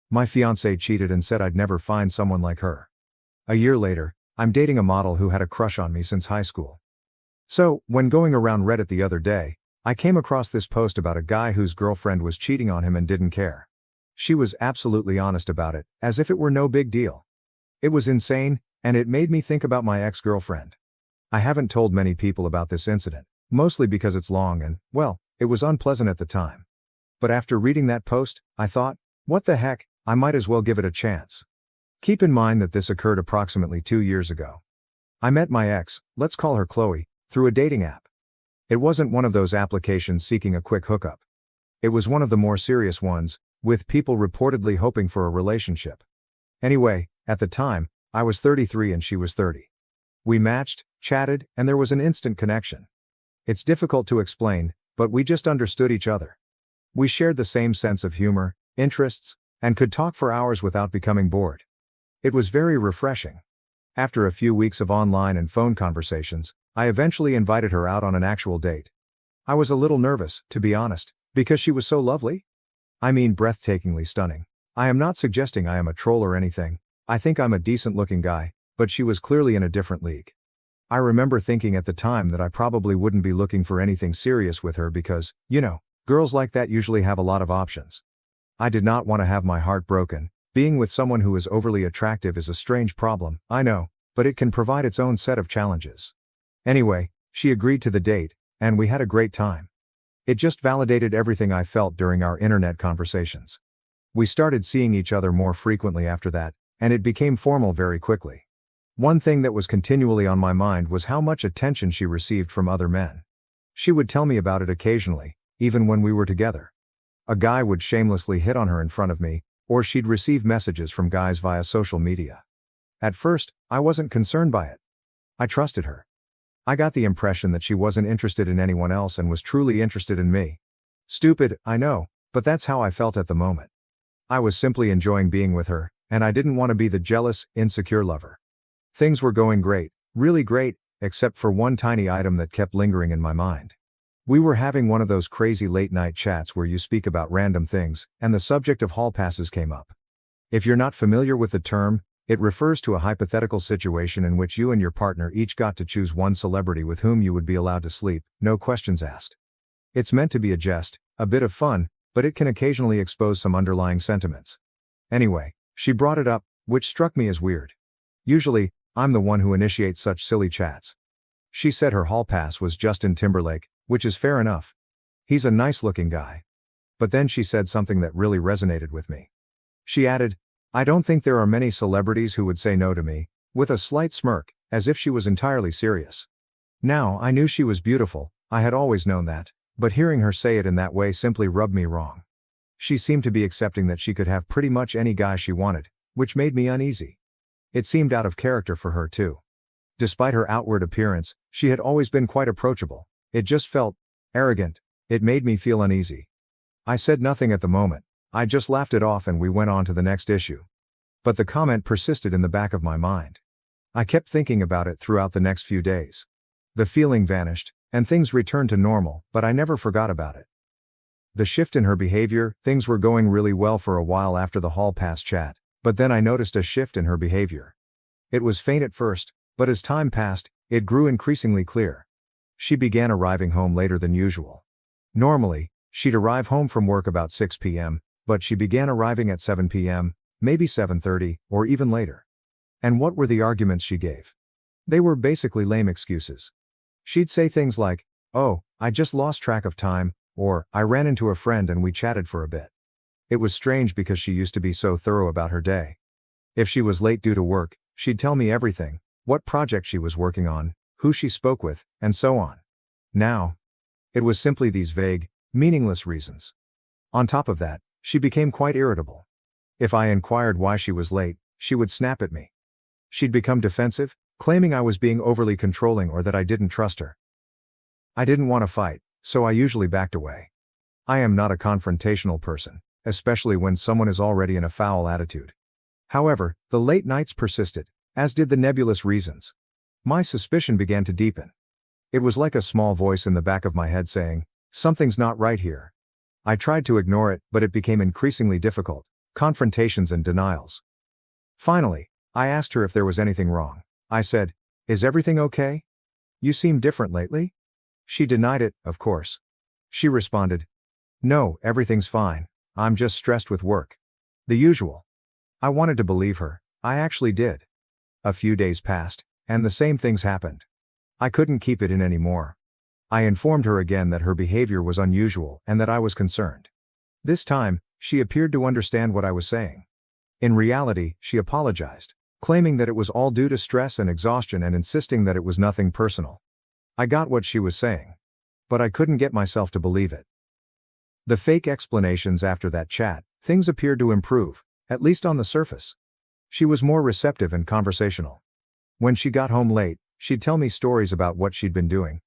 My fiancée cheated and said I'd never find someone like her. A year later, I'm dating a model who had a crush on me since high school. So, when going around Reddit the other day, I came across this post about a guy whose girlfriend was cheating on him and didn't care. She was absolutely honest about it, as if it were no big deal. It was insane, and it made me think about my ex-girlfriend. I haven't told many people about this incident, mostly because it's long and, well, it was unpleasant at the time. But after reading that post, I thought, what the heck, I might as well give it a chance. Keep in mind that this occurred approximately 2 years ago. I met my ex, let's call her Chloe, through a dating app. It wasn't one of those applications seeking a quick hookup. It was one of the more serious ones, with people reportedly hoping for a relationship. Anyway, at the time, I was 33 and she was 30. We matched, chatted, and there was an instant connection. It's difficult to explain, but we just understood each other. We shared the same sense of humor, interests, and could talk for hours without becoming bored. It was very refreshing. After a few weeks of online and phone conversations, I eventually invited her out on an actual date. I was a little nervous, to be honest, because she was so lovely. I mean, breathtakingly stunning. I am not suggesting I am a troll or anything. I think I'm a decent-looking guy, but she was clearly in a different league. I remember thinking at the time that I probably wouldn't be looking for anything serious with her because, girls like that usually have a lot of options. I did not want to have my heart broken. Being with someone who is overly attractive is a strange problem, I know, but it can provide its own set of challenges. Anyway, she agreed to the date, and we had a great time. It just validated everything I felt during our internet conversations. We started seeing each other more frequently after that, and it became formal very quickly. One thing that was continually on my mind was how much attention she received from other men. She would tell me about it occasionally, even when we were together. A guy would shamelessly hit on her in front of me, or she'd receive messages from guys via social media. At first, I wasn't concerned by it. I trusted her. I got the impression that she wasn't interested in anyone else and was truly interested in me. Stupid, I know, but that's how I felt at the moment. I was simply enjoying being with her, and I didn't want to be the jealous, insecure lover. Things were going great, really great, except for one tiny item that kept lingering in my mind. We were having one of those crazy late-night chats where you speak about random things, and the subject of hall passes came up. If you're not familiar with the term, it refers to a hypothetical situation in which you and your partner each got to choose one celebrity with whom you would be allowed to sleep, no questions asked. It's meant to be a jest, a bit of fun, but it can occasionally expose some underlying sentiments. Anyway, she brought it up, which struck me as weird. Usually, I'm the one who initiates such silly chats. She said her hall pass was Justin Timberlake, which is fair enough. He's a nice-looking guy. But then she said something that really resonated with me. She added, I don't think there are many celebrities who would say no to me, with a slight smirk, as if she was entirely serious. Now, I knew she was beautiful, I had always known that, but hearing her say it in that way simply rubbed me wrong. She seemed to be accepting that she could have pretty much any guy she wanted, which made me uneasy. It seemed out of character for her too. Despite her outward appearance, she had always been quite approachable. It just felt arrogant. It made me feel uneasy. I said nothing at the moment. I just laughed it off and we went on to the next issue. But the comment persisted in the back of my mind. I kept thinking about it throughout the next few days. The feeling vanished, and things returned to normal, but I never forgot about it. The shift in her behavior, things were going really well for a while after the hall pass chat, but then I noticed a shift in her behavior. It was faint at first, but as time passed, it grew increasingly clear. She began arriving home later than usual. Normally, she'd arrive home from work about 6 p.m., but she began arriving at 7 p.m., maybe 7:30, or even later. And what were the arguments she gave? They were basically lame excuses. She'd say things like, oh, I just lost track of time, or I ran into a friend and we chatted for a bit. It was strange because she used to be so thorough about her day. If she was late due to work, she'd tell me everything, what project she was working on, who she spoke with, and so on. Now, it was simply these vague, meaningless reasons. On top of that, she became quite irritable. If I inquired why she was late, she would snap at me. She'd become defensive, claiming I was being overly controlling or that I didn't trust her. I didn't want to fight, so I usually backed away. I am not a confrontational person, especially when someone is already in a foul attitude. However, the late nights persisted, as did the nebulous reasons. My suspicion began to deepen. It was like a small voice in the back of my head saying, something's not right here. I tried to ignore it, but it became increasingly difficult. confrontations and denials. Finally, I asked her if there was anything wrong. I said, "Is everything okay? You seem different lately?" She denied it, of course. She responded, "No, everything's fine. I'm just stressed with work." The usual. I wanted to believe her. I actually did. A few days passed, and the same things happened. I couldn't keep it in anymore. I informed her again that her behavior was unusual and that I was concerned. This time, she appeared to understand what I was saying. In reality, she apologized, claiming that it was all due to stress and exhaustion and insisting that it was nothing personal. I got what she was saying. But I couldn't get myself to believe it. The fake explanations after that chat, things appeared to improve, at least on the surface. She was more receptive and conversational. When she got home late, she'd tell me stories about what she'd been doing.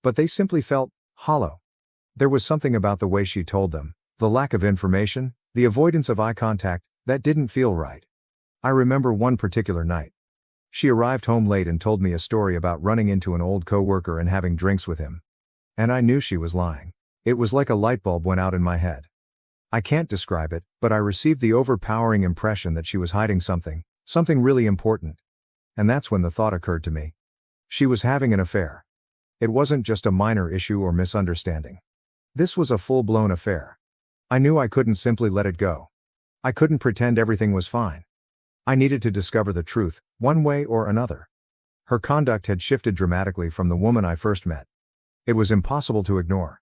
But they simply felt hollow. There was something about the way she told them, the lack of information, the avoidance of eye contact, that didn't feel right. I remember one particular night. She arrived home late and told me a story about running into an old coworker and having drinks with him. And I knew she was lying. It was like a light bulb went out in my head. I can't describe it, but I received the overpowering impression that she was hiding something really important. And that's when the thought occurred to me. She was having an affair. It wasn't just a minor issue or misunderstanding. This was a full-blown affair. I knew I couldn't simply let it go. I couldn't pretend everything was fine. I needed to discover the truth, one way or another. Her conduct had shifted dramatically from the woman I first met. It was impossible to ignore.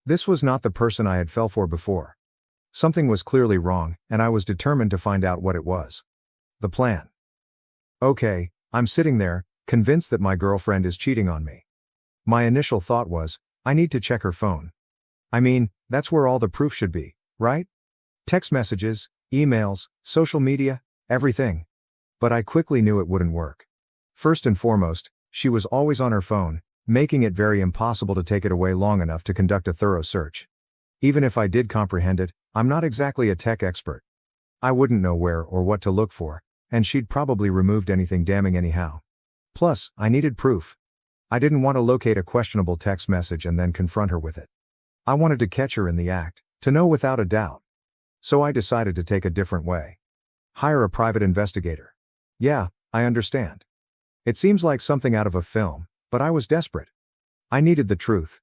This was not the person I had fell for before. Something was clearly wrong, and I was determined to find out what it was. The plan. Okay, I'm sitting there, convinced that my girlfriend is cheating on me. My initial thought was, I need to check her phone. I mean, that's where all the proof should be, right? Text messages, emails, social media, everything. But I quickly knew it wouldn't work. First and foremost, she was always on her phone, making it very impossible to take it away long enough to conduct a thorough search. Even if I did comprehend it, I'm not exactly a tech expert. I wouldn't know where or what to look for, and she'd probably removed anything damning anyhow. Plus, I needed proof. I didn't want to locate a questionable text message and then confront her with it. I wanted to catch her in the act, to know without a doubt. So I decided to take a different way. Hire a private investigator. Yeah, I understand. It seems like something out of a film, but I was desperate. I needed the truth.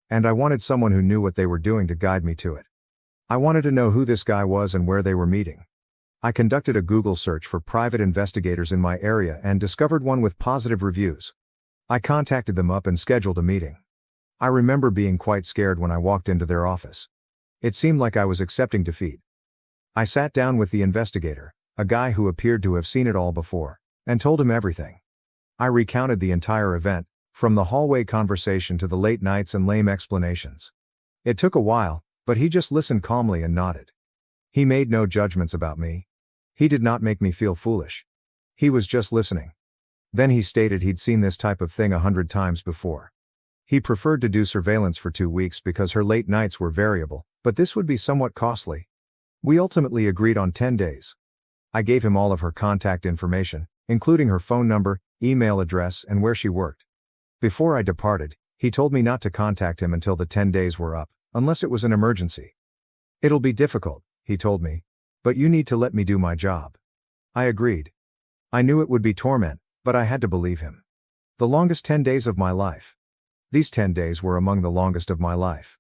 And I wanted someone who knew what they were doing to guide me to it. I wanted to know who this guy was and where they were meeting. I conducted a Google search for private investigators in my area and discovered one with positive reviews. I contacted them up and scheduled a meeting. I remember being quite scared when I walked into their office. It seemed like I was accepting defeat. I sat down with the investigator, a guy who appeared to have seen it all before, and told him everything. I recounted the entire event, from the hallway conversation to the late nights and lame explanations. It took a while, but he just listened calmly and nodded. He made no judgments about me. He did not make me feel foolish. He was just listening. Then he stated he'd seen this type of thing 100 times before. He preferred to do surveillance for 2 weeks because her late nights were variable, but this would be somewhat costly. We ultimately agreed on 10 days. I gave him all of her contact information, including her phone number, email address, and where she worked. Before I departed, he told me not to contact him until the 10 days were up, unless it was an emergency. It'll be difficult, he told me, but you need to let me do my job. I agreed. I knew it would be torment, but I had to believe him. The longest 10 days of my life. These 10 days were among the longest of my life.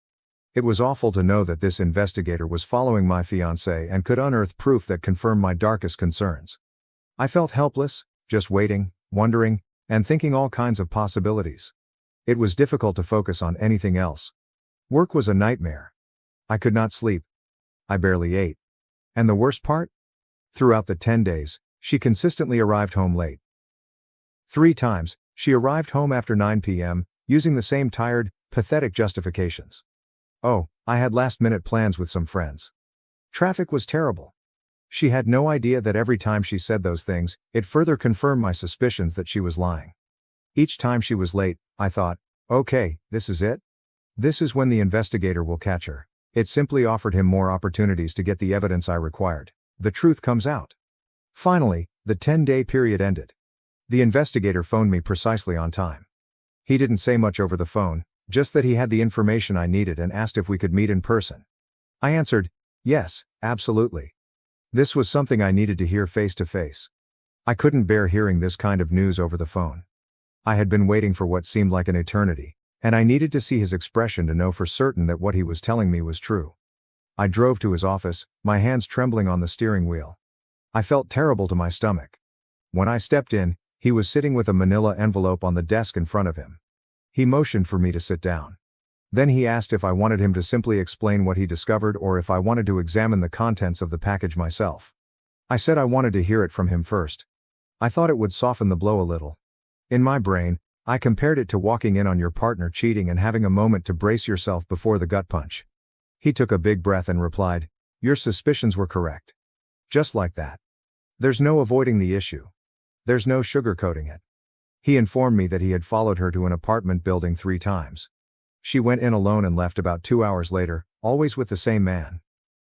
It was awful to know that this investigator was following my fiancée and could unearth proof that confirmed my darkest concerns. I felt helpless, just waiting, wondering, and thinking all kinds of possibilities. It was difficult to focus on anything else. Work was a nightmare. I could not sleep. I barely ate. And the worst part? Throughout the 10 days, she consistently arrived home late. 3 times, she arrived home after 9 p.m., using the same tired, pathetic justifications. Oh, I had last-minute plans with some friends. Traffic was terrible. She had no idea that every time she said those things, it further confirmed my suspicions that she was lying. Each time she was late, I thought, okay, this is it? This is when the investigator will catch her. It simply offered him more opportunities to get the evidence I required. The truth comes out. Finally, the 10-day period ended. The investigator phoned me precisely on time. He didn't say much over the phone, just that he had the information I needed and asked if we could meet in person. I answered, yes, absolutely. This was something I needed to hear face to face. I couldn't bear hearing this kind of news over the phone. I had been waiting for what seemed like an eternity, and I needed to see his expression to know for certain that what he was telling me was true. I drove to his office, my hands trembling on the steering wheel. I felt terrible to my stomach. When I stepped in, he was sitting with a manila envelope on the desk in front of him. He motioned for me to sit down. Then he asked if I wanted him to simply explain what he discovered or if I wanted to examine the contents of the package myself. I said I wanted to hear it from him first. I thought it would soften the blow a little. In my brain, I compared it to walking in on your partner cheating and having a moment to brace yourself before the gut punch. He took a big breath and replied, "Your suspicions were correct." Just like that. There's no avoiding the issue. There's no sugarcoating it. He informed me that he had followed her to an apartment building 3 times. She went in alone and left about 2 hours later, always with the same man.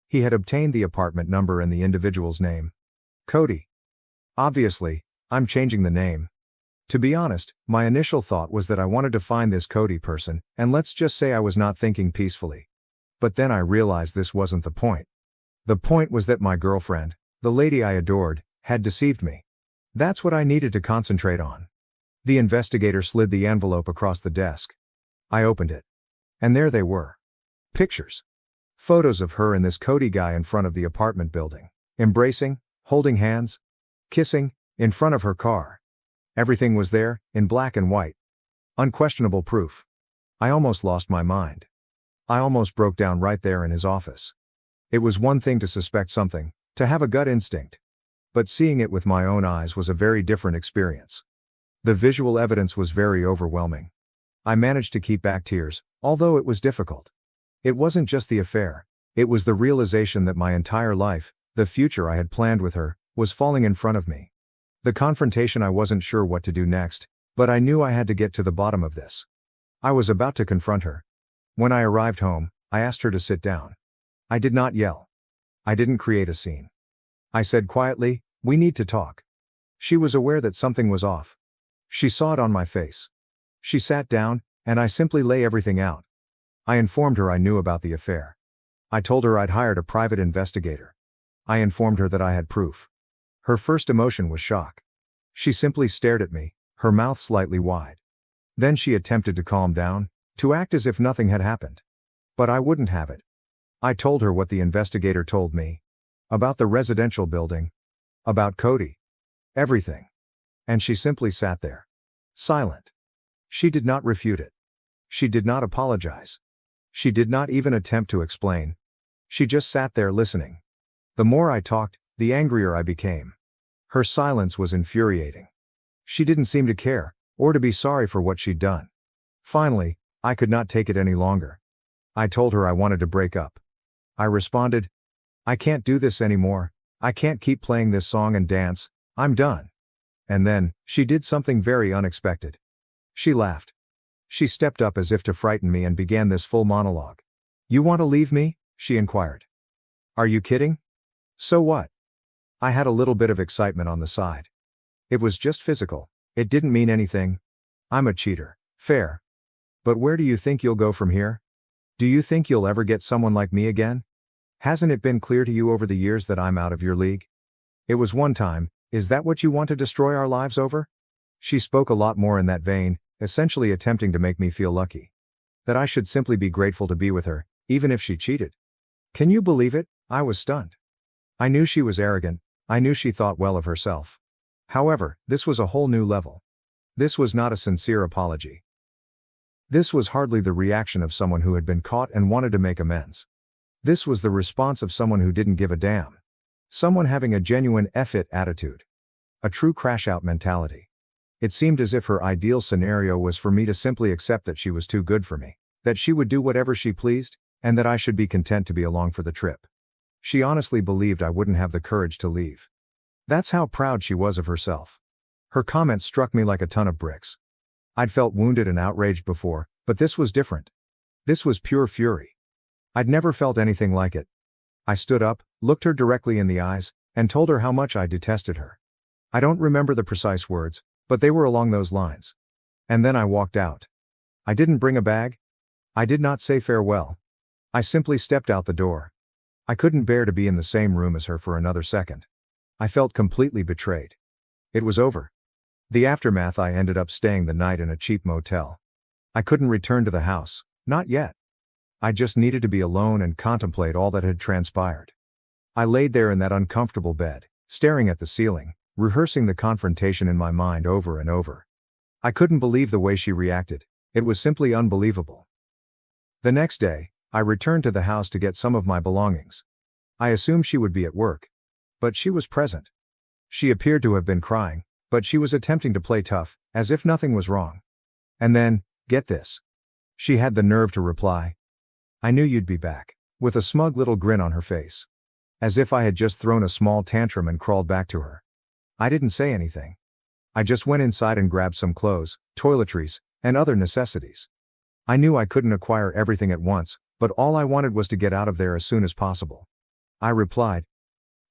He had obtained the apartment number and the individual's name. Cody. Obviously, I'm changing the name. To be honest, my initial thought was that I wanted to find this Cody person, and let's just say I was not thinking peacefully. But then I realized this wasn't the point. The point was that my girlfriend, the lady I adored, had deceived me. That's what I needed to concentrate on. The investigator slid the envelope across the desk. I opened it. And there they were. Pictures. Photos of her and this Cody guy in front of the apartment building. Embracing, holding hands, kissing, in front of her car. Everything was there, in black and white. Unquestionable proof. I almost lost my mind. I almost broke down right there in his office. It was one thing to suspect something, to have a gut instinct. But seeing it with my own eyes was a very different experience. The visual evidence was very overwhelming. I managed to keep back tears, although it was difficult. It wasn't just the affair, it was the realization that my entire life, the future I had planned with her, was falling in front of me. The confrontation, I wasn't sure what to do next, but I knew I had to get to the bottom of this. I was about to confront her. When I arrived home, I asked her to sit down. I did not yell. I didn't create a scene. I said quietly, "We need to talk." She was aware that something was off. She saw it on my face. She sat down, and I simply lay everything out. I informed her I knew about the affair. I told her I'd hired a private investigator. I informed her that I had proof. Her first emotion was shock. She simply stared at me, her mouth slightly wide. Then she attempted to calm down, to act as if nothing had happened. But I wouldn't have it. I told her what the investigator told me. About the residential building. About Cody. Everything. And she simply sat there. Silent. She did not refute it. She did not apologize. She did not even attempt to explain. She just sat there listening. The more I talked, the angrier I became. Her silence was infuriating. She didn't seem to care, or to be sorry for what she'd done. Finally, I could not take it any longer. I told her I wanted to break up. I responded, "I can't do this anymore, I can't keep playing this song and dance, I'm done." And then, she did something very unexpected. She laughed. She stepped up as if to frighten me and began this full monologue. "You want to leave me?" she inquired. "Are you kidding? So what?" I had a little bit of excitement on the side. It was just physical. It didn't mean anything. I'm a cheater. Fair. But where do you think you'll go from here? Do you think you'll ever get someone like me again? Hasn't it been clear to you over the years that I'm out of your league? It was one time, is that what you want to destroy our lives over? She spoke a lot more in that vein, essentially attempting to make me feel lucky. That I should simply be grateful to be with her, even if she cheated. Can you believe it? I was stunned. I knew she was arrogant, I knew she thought well of herself. However, this was a whole new level. This was not a sincere apology. This was hardly the reaction of someone who had been caught and wanted to make amends. This was the response of someone who didn't give a damn. Someone having a genuine F-it attitude. A true crash-out mentality. It seemed as if her ideal scenario was for me to simply accept that she was too good for me, that she would do whatever she pleased, and that I should be content to be along for the trip. She honestly believed I wouldn't have the courage to leave. That's how proud she was of herself. Her comment struck me like a ton of bricks. I'd felt wounded and outraged before, but this was different. This was pure fury. I'd never felt anything like it. I stood up, looked her directly in the eyes, and told her how much I detested her. I don't remember the precise words, but they were along those lines. And then I walked out. I didn't bring a bag. I did not say farewell. I simply stepped out the door. I couldn't bear to be in the same room as her for another second. I felt completely betrayed. It was over. The aftermath: I ended up staying the night in a cheap motel. I couldn't return to the house, not yet. I just needed to be alone and contemplate all that had transpired. I laid there in that uncomfortable bed, staring at the ceiling, rehearsing the confrontation in my mind over and over. I couldn't believe the way she reacted. It was simply unbelievable. The next day, I returned to the house to get some of my belongings. I assumed she would be at work. But she was present. She appeared to have been crying, but she was attempting to play tough, as if nothing was wrong. And then, get this. She had the nerve to reply, "I knew you'd be back," with a smug little grin on her face. As if I had just thrown a small tantrum and crawled back to her. I didn't say anything. I just went inside and grabbed some clothes, toiletries, and other necessities. I knew I couldn't acquire everything at once, but all I wanted was to get out of there as soon as possible. I replied,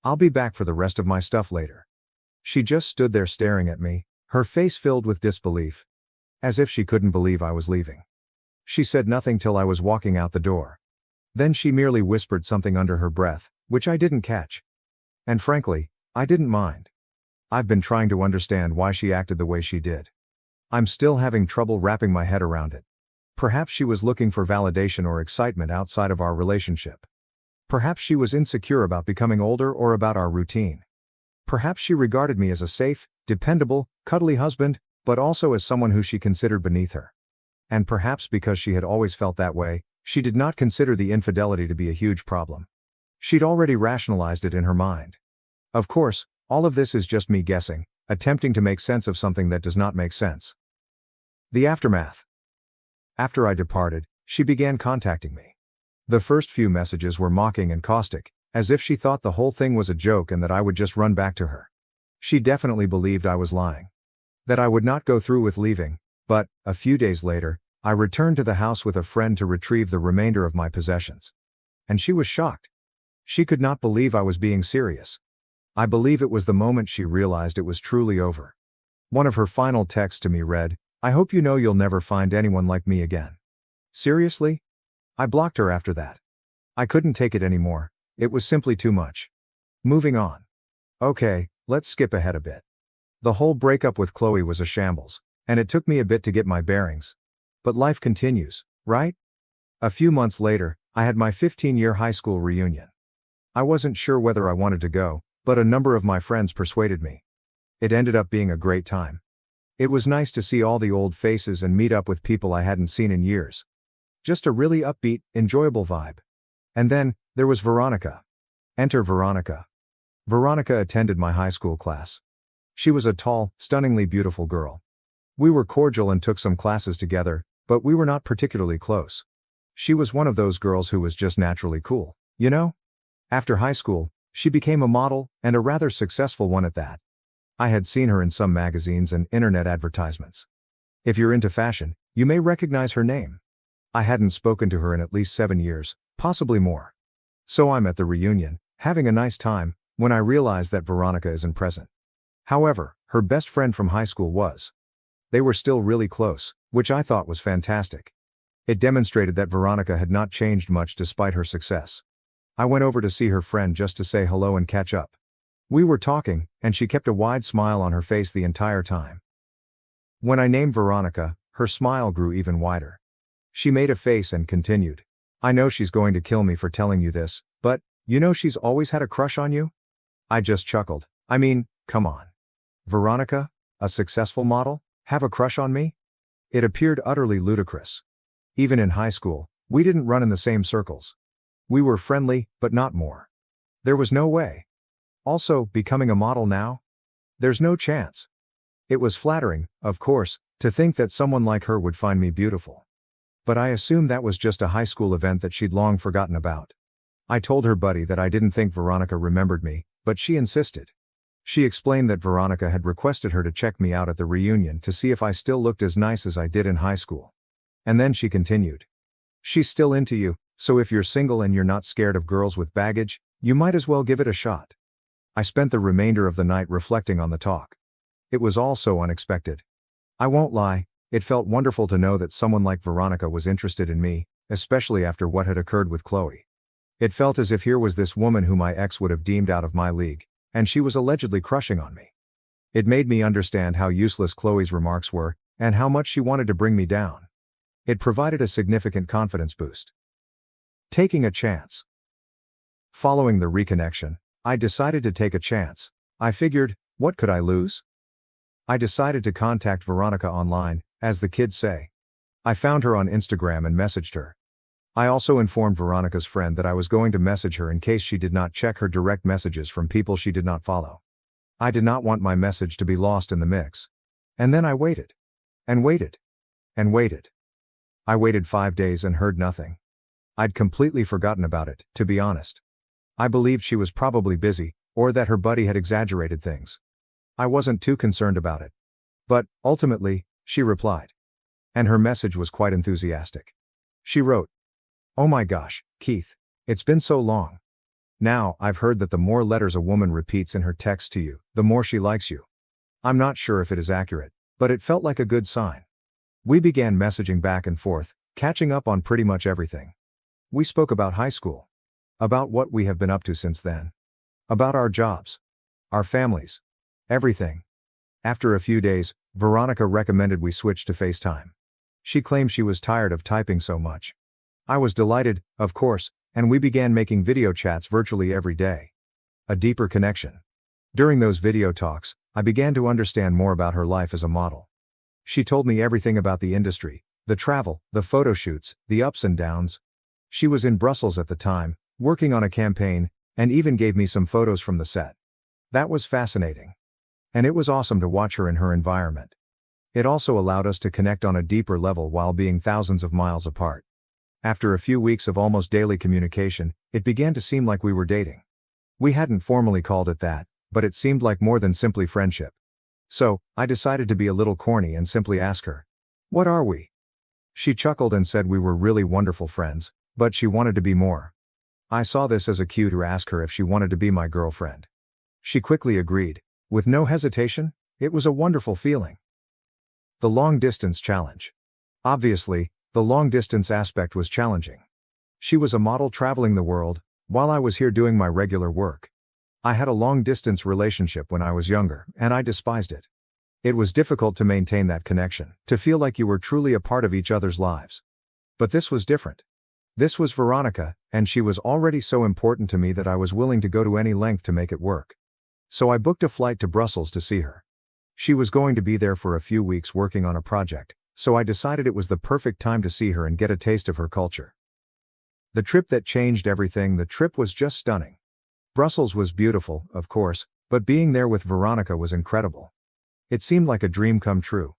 "I'll be back for the rest of my stuff later." She just stood there staring at me, her face filled with disbelief. As if she couldn't believe I was leaving. She said nothing till I was walking out the door. Then she merely whispered something under her breath, which I didn't catch. And frankly, I didn't mind. I've been trying to understand why she acted the way she did. I'm still having trouble wrapping my head around it. Perhaps she was looking for validation or excitement outside of our relationship. Perhaps she was insecure about becoming older or about our routine. Perhaps she regarded me as a safe, dependable, cuddly husband, but also as someone who she considered beneath her. And perhaps because she had always felt that way, she did not consider the infidelity to be a huge problem. She'd already rationalized it in her mind. Of course, all of this is just me guessing, attempting to make sense of something that does not make sense. The aftermath. After I departed, she began contacting me. The first few messages were mocking and caustic, as if she thought the whole thing was a joke and that I would just run back to her. She definitely believed I was lying. That I would not go through with leaving, but, a few days later, I returned to the house with a friend to retrieve the remainder of my possessions. And she was shocked. She could not believe I was being serious. I believe it was the moment she realized it was truly over. One of her final texts to me read, "I hope you know you'll never find anyone like me again." Seriously? I blocked her after that. I couldn't take it anymore. It was simply too much. Moving on. Okay, let's skip ahead a bit. The whole breakup with Chloe was a shambles, and it took me a bit to get my bearings. But life continues, right? A few months later, I had my 15-year high school reunion. I wasn't sure whether I wanted to go, but a number of my friends persuaded me. It ended up being a great time. It was nice to see all the old faces and meet up with people I hadn't seen in years. Just a really upbeat, enjoyable vibe. And then, there was Veronica. Enter Veronica. Veronica attended my high school class. She was a tall, stunningly beautiful girl. We were cordial and took some classes together, but we were not particularly close. She was one of those girls who was just naturally cool, you know? After high school, she became a model, and a rather successful one at that. I had seen her in some magazines and internet advertisements. If you're into fashion, you may recognize her name. I hadn't spoken to her in at least 7 years, possibly more. So I'm at the reunion, having a nice time, when I realize that Veronica isn't present. However, her best friend from high school was. They were still really close, which I thought was fantastic. It demonstrated that Veronica had not changed much despite her success. I went over to see her friend just to say hello and catch up. We were talking, and she kept a wide smile on her face the entire time. When I named Veronica, her smile grew even wider. She made a face and continued. "I know she's going to kill me for telling you this, but, you know she's always had a crush on you?" I just chuckled. I mean, come on. Veronica, a successful model, have a crush on me? It appeared utterly ludicrous. Even in high school, we didn't run in the same circles. We were friendly, but not more. There was no way. Also, becoming a model now? There's no chance. It was flattering, of course, to think that someone like her would find me beautiful. But I assumed that was just a high school event that she'd long forgotten about. I told her buddy that I didn't think Veronica remembered me, but she insisted. She explained that Veronica had requested her to check me out at the reunion to see if I still looked as nice as I did in high school. And then she continued. "She's still into you, so if you're single and you're not scared of girls with baggage, you might as well give it a shot." I spent the remainder of the night reflecting on the talk. It was all so unexpected. I won't lie, it felt wonderful to know that someone like Veronica was interested in me, especially after what had occurred with Chloe. It felt as if here was this woman who my ex would have deemed out of my league, and she was allegedly crushing on me. It made me understand how useless Chloe's remarks were, and how much she wanted to bring me down. It provided a significant confidence boost. Taking a chance. Following the reconnection, I decided to take a chance. I figured, what could I lose? I decided to contact Veronica online, as the kids say. I found her on Instagram and messaged her. I also informed Veronica's friend that I was going to message her in case she did not check her direct messages from people she did not follow. I did not want my message to be lost in the mix. And then I waited. And waited. And waited. I waited 5 days and heard nothing. I'd completely forgotten about it, to be honest. I believed she was probably busy, or that her buddy had exaggerated things. I wasn't too concerned about it. But, ultimately, she replied. And her message was quite enthusiastic. She wrote, "Oh my gosh, Keith, it's been so long. Now, I've heard that the more letters a woman repeats in her text to you, the more she likes you. I'm not sure if it is accurate, but it felt like a good sign." We began messaging back and forth, catching up on pretty much everything. We spoke about high school. About what we have been up to since then. About our jobs. Our families. Everything. After a few days, Veronica recommended we switch to FaceTime. She claimed she was tired of typing so much. I was delighted, of course, and we began making video chats virtually every day. A deeper connection. During those video talks, I began to understand more about her life as a model. She told me everything about the industry, the travel, the photo shoots, the ups and downs. She was in Brussels at the time, working on a campaign, and even gave me some photos from the set. That was fascinating. And it was awesome to watch her in her environment. It also allowed us to connect on a deeper level while being thousands of miles apart. After a few weeks of almost daily communication, it began to seem like we were dating. We hadn't formally called it that, but it seemed like more than simply friendship. So, I decided to be a little corny and simply ask her, "What are we?" She chuckled and said we were really wonderful friends, but she wanted to be more. I saw this as a cue to ask her if she wanted to be my girlfriend. She quickly agreed. With no hesitation. It was a wonderful feeling. The long-distance challenge. Obviously, the long-distance aspect was challenging. She was a model traveling the world, while I was here doing my regular work. I had a long-distance relationship when I was younger, and I despised it. It was difficult to maintain that connection, to feel like you were truly a part of each other's lives. But this was different. This was Veronica, and she was already so important to me that I was willing to go to any length to make it work. So I booked a flight to Brussels to see her. She was going to be there for a few weeks working on a project, so I decided it was the perfect time to see her and get a taste of her culture. The trip that changed everything. The trip was just stunning. Brussels was beautiful, of course, but being there with Veronica was incredible. It seemed like a dream come true.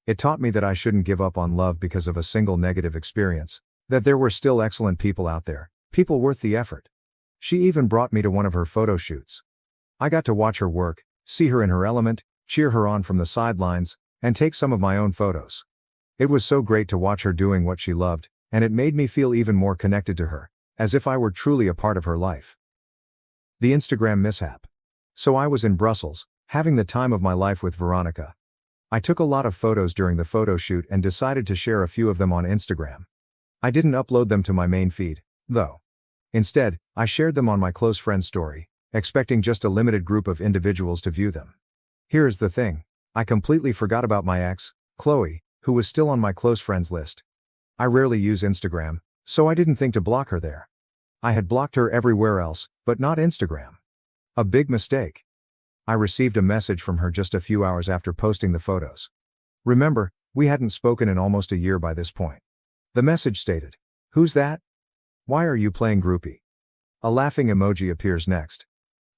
It taught me that I shouldn't give up on love because of a single negative experience, that there were still excellent people out there, people worth the effort. She even brought me to one of her photo shoots. I got to watch her work, see her in her element, cheer her on from the sidelines, and take some of my own photos. It was so great to watch her doing what she loved, and it made me feel even more connected to her, as if I were truly a part of her life. The Instagram mishap. So I was in Brussels, having the time of my life with Veronica. I took a lot of photos during the photo shoot and decided to share a few of them on Instagram. I didn't upload them to my main feed, though. Instead, I shared them on my close friends story, expecting just a limited group of individuals to view them. Here is the thing. I completely forgot about my ex, Chloe, who was still on my close friends list. I rarely use Instagram, so I didn't think to block her there. I had blocked her everywhere else, but not Instagram. A big mistake. I received a message from her just a few hours after posting the photos. Remember, we hadn't spoken in almost a year by this point. The message stated, "Who's that? Why are you playing groupie?" A laughing emoji appears next.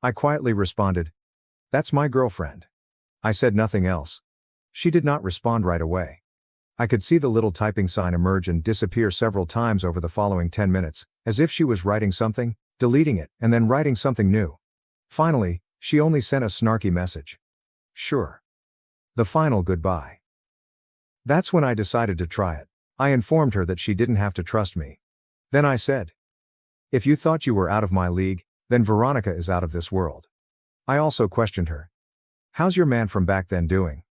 I quietly responded, "That's my girlfriend." I said nothing else. She did not respond right away. I could see the little typing sign emerge and disappear several times over the following 10 minutes, as if she was writing something, deleting it, and then writing something new. Finally, she only sent a snarky message. Sure. The final goodbye. That's when I decided to try it. I informed her that she didn't have to trust me. Then I said, "If you thought you were out of my league, then Veronica is out of this world." I also questioned her. "How's your man from back then doing?"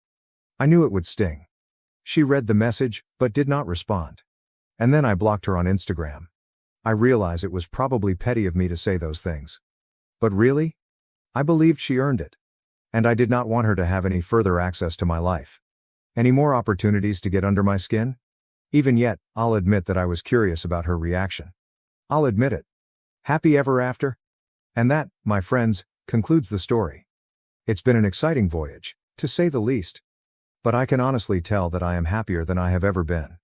I knew it would sting. She read the message, but did not respond. And then I blocked her on Instagram. I realize it was probably petty of me to say those things. But really? I believed she earned it. And I did not want her to have any further access to my life. Any more opportunities to get under my skin? Even yet, I'll admit that I was curious about her reaction. I'll admit it. Happy ever after? And that, my friends, concludes the story. It's been an exciting voyage, to say the least. But I can honestly tell that I am happier than I have ever been.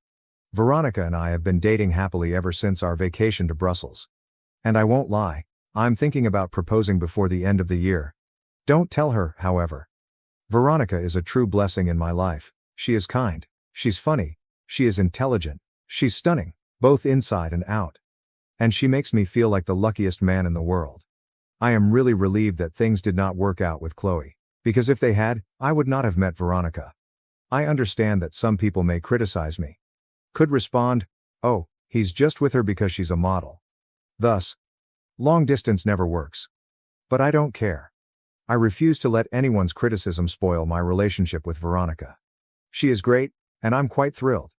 Veronica and I have been dating happily ever since our vacation to Brussels. And I won't lie, I'm thinking about proposing before the end of the year. Don't tell her, however. Veronica is a true blessing in my life. She is kind, she's funny, she is intelligent, she's stunning, both inside and out. And she makes me feel like the luckiest man in the world. I am really relieved that things did not work out with Chloe, because if they had, I would not have met Veronica. I understand that some people may criticize me. Could respond, oh, he's just with her because she's a model. Thus, long distance never works. But I don't care. I refuse to let anyone's criticism spoil my relationship with Veronica. She is great, and I'm quite thrilled.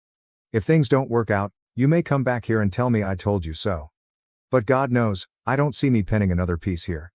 If things don't work out, you may come back here and tell me I told you so. But God knows, I don't see me penning another piece here.